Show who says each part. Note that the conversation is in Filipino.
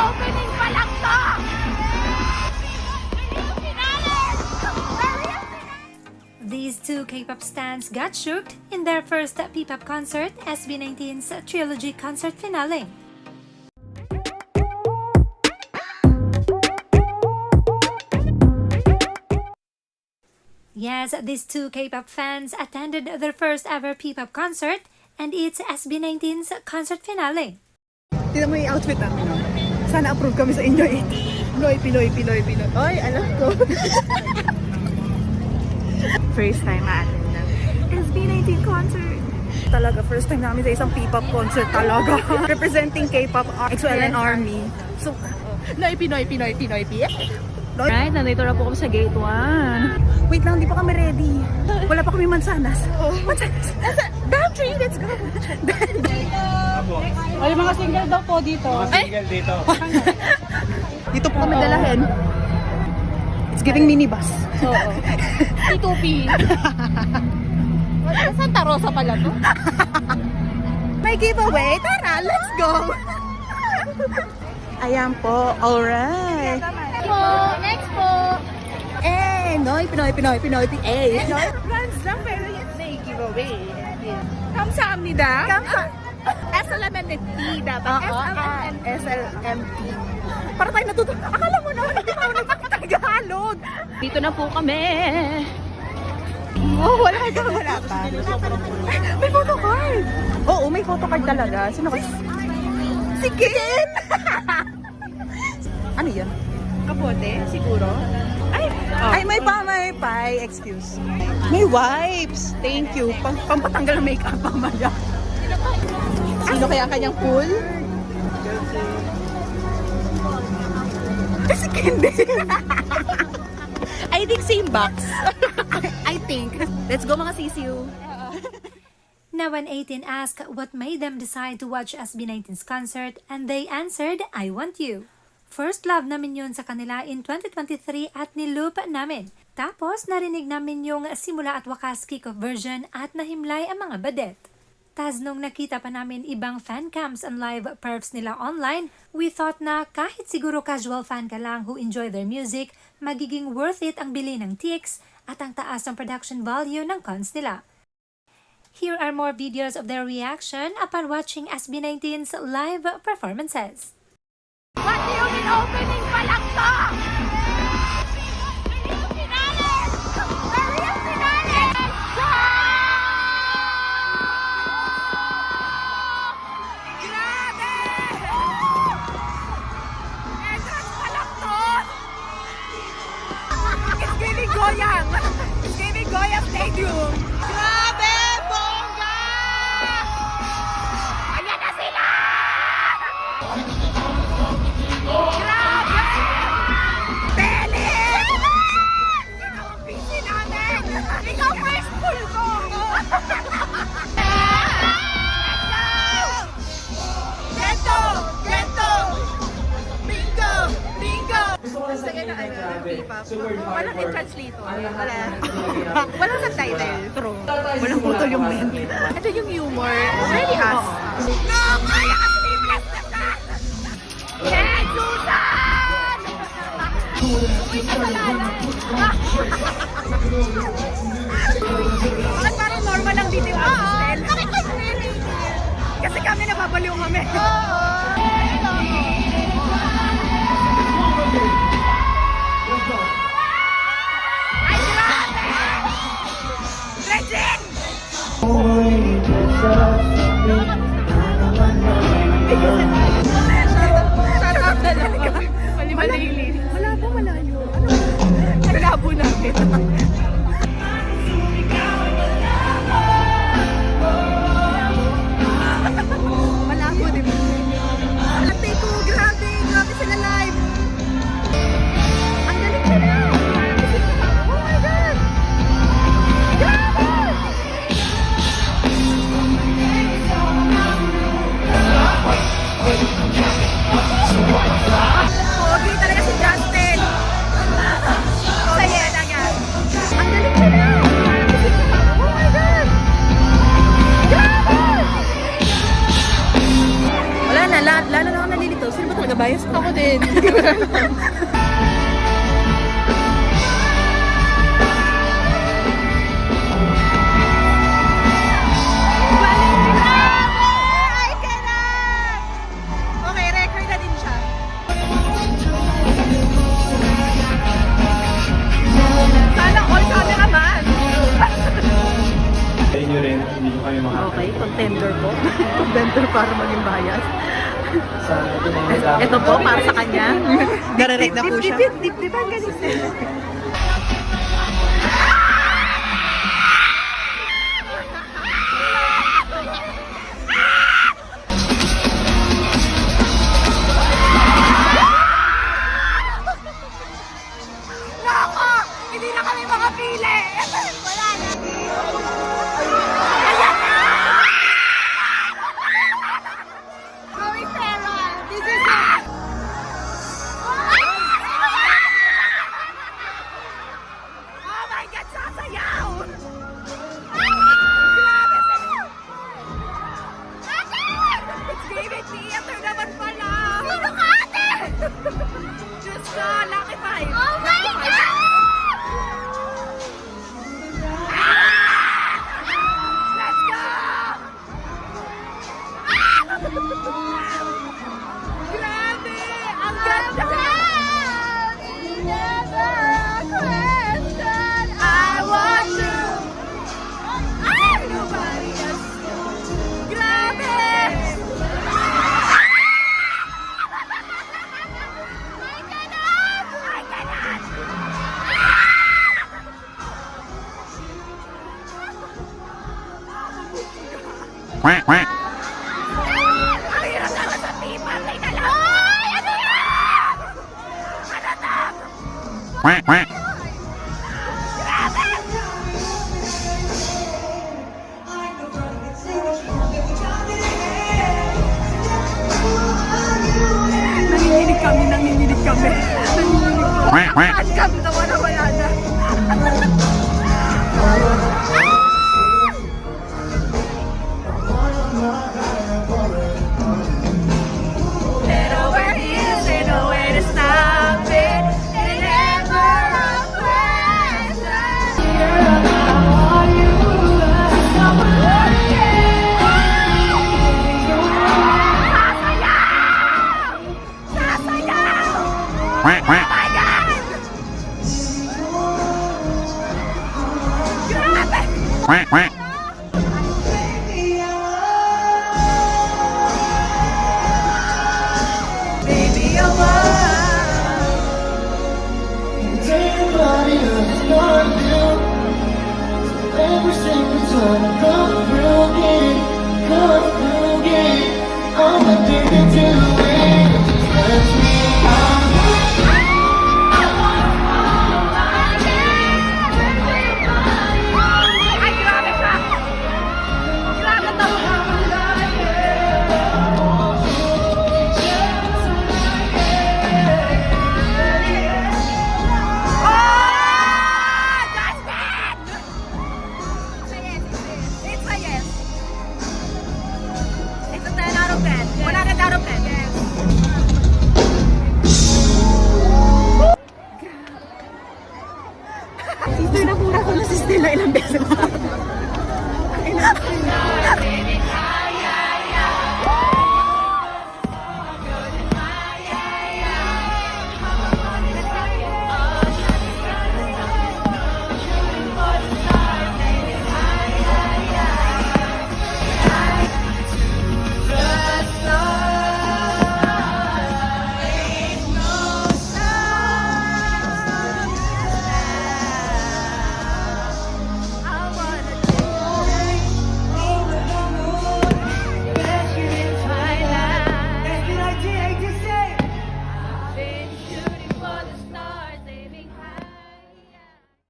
Speaker 1: opening pa lang to!
Speaker 2: These two K-pop stans got shooked in their first P-pop concert, SB19's Trilogy concert finale. Yes, these two K-pop fans attended their first ever P-pop concert, and it's SB19's concert finale.
Speaker 3: Tignan mo yung outfit namin, no? Sana approve kami sa inyo eh. Pinoy. Oy, alam ko. First time ma-attend na SB19 concert. Talaga, first time namin sa isang P-pop concert talaga. Representing K-pop XLN Army. So, Pinoy.
Speaker 1: Right, nandito na po kami sa gate 1.
Speaker 3: Wait lang, di pa kami ready. Wala pa kami mansanas. Mansanas. Damn tree, let's go.
Speaker 1: Ay, mga single daw po dito.
Speaker 4: Single dito.
Speaker 3: Dito po kami dalahin. It's giving minibus.
Speaker 1: Oo. P2P. Santa Rosa pala to.
Speaker 3: May giveaway. Tara, let's go. Ayan po. Alright.
Speaker 1: Next po.
Speaker 3: Eh, Pinoy.
Speaker 1: Runs down pero may giveaway. 감사합니다. SLMNT dapat.
Speaker 3: SLMT. Para tayo natuto. Akala mo naman, hindi pa ako nagpapatagalog.
Speaker 1: Dito na po kami.
Speaker 3: Oh, wala pa. May photocard. Oo, may photocard talaga. Sino ka? Si Ken! Ano yan?
Speaker 1: Kapote, siguro.
Speaker 3: Ay, may pay. Excuse. May wipes. Thank you. Pampatanggal ng makeup mamaya. Sino kaya ang kanyang pool? Si Kendi. I think same box. I think. Let's go mga sisiu.
Speaker 2: Now, when 18 asked what made them decide to watch SB19's concert, and they answered, I Want You. First love namin yun sa kanila in 2023 at niloop namin. Tapos narinig namin yung simula at wakas kick-off version at nahimlay ang mga badet. Tas nung nakita pa namin ibang fan cams and live perfs nila online, we thought na kahit siguro casual fan ka lang who enjoy their music, magiging worth it ang bili ng tics at ang taas ng production value ng cons nila. Here are more videos of their reaction upon watching SB19's live performances.
Speaker 1: What do you mean opening pa lang to? Grabe! Entrance pa lang to! It's giving Goyang! It's giving Goyang Stadium! Grabe! Bongga! Ayan na sila! Grabe! Telis! Ikaw ang busy namin! Ikaw first pull ko! Gento! Bingo!
Speaker 3: Gusto ka na P-pop. Walang translator. Walang subtitle. True. Walang putol yung men. Ito yung humor. Really us.
Speaker 1: No! Kaya ka sleepless na siya! Yes, Susan! Uy, kasalanan!
Speaker 3: Bakit parang normal lang dito yung style?
Speaker 1: Bakit ka swimming?
Speaker 3: Kasi kami nababaliw kami.
Speaker 1: Ay, grabe! Legend!
Speaker 3: Sarap talaga.
Speaker 1: Mali-malili.
Speaker 3: Malabo, malayo. Ang labo namin. Malabo, di ba? Ate ko, grabe sila live. Ang galing nila. Oh my God. Grabe! Pogi talaga si Justin. Saya talaga. nabayas ako din.
Speaker 1: I cannot! Okay, record na din siya. Sana all cameraman!
Speaker 4: Sa inyo rin, hindi ko kayo makakalimutan.
Speaker 3: Okay, contender po. Contender para maging bias.
Speaker 4: Sa ito mga
Speaker 3: Ito po, para sa kanya.
Speaker 1: Nare-rate na po siya.
Speaker 3: Dip-dipan ganun.
Speaker 1: Nako! Hindi na kami makapili! Wala na! Going feral! This is it! Oh my God! Sasayaw! Grabe sa'yo! It's David Theater naman pala! Sino ka ate? Diyos ko! Lucky Five! Oh my God! Let's go! Grabe! Ang ganda! I want you! Nobody else. Grabe! I cannot!
Speaker 5: Quack, quack.
Speaker 1: Ang hirap naman sa pipa! May dalawa! Ay! Ano yan? Ano to?
Speaker 5: Quack, quack.
Speaker 1: Grabe!
Speaker 3: Nanginginig kami.
Speaker 5: Quack, quack.
Speaker 3: At kami naman na wala na.
Speaker 1: Pero we're here, say nowhere to stop it. They never a question. Sasayaw! Sasayaw!
Speaker 5: Quack, quack.
Speaker 1: My God! Grabe!
Speaker 5: Quack, quack.
Speaker 1: Baby, you're mine.
Speaker 4: Everybody is not you. Every single time I go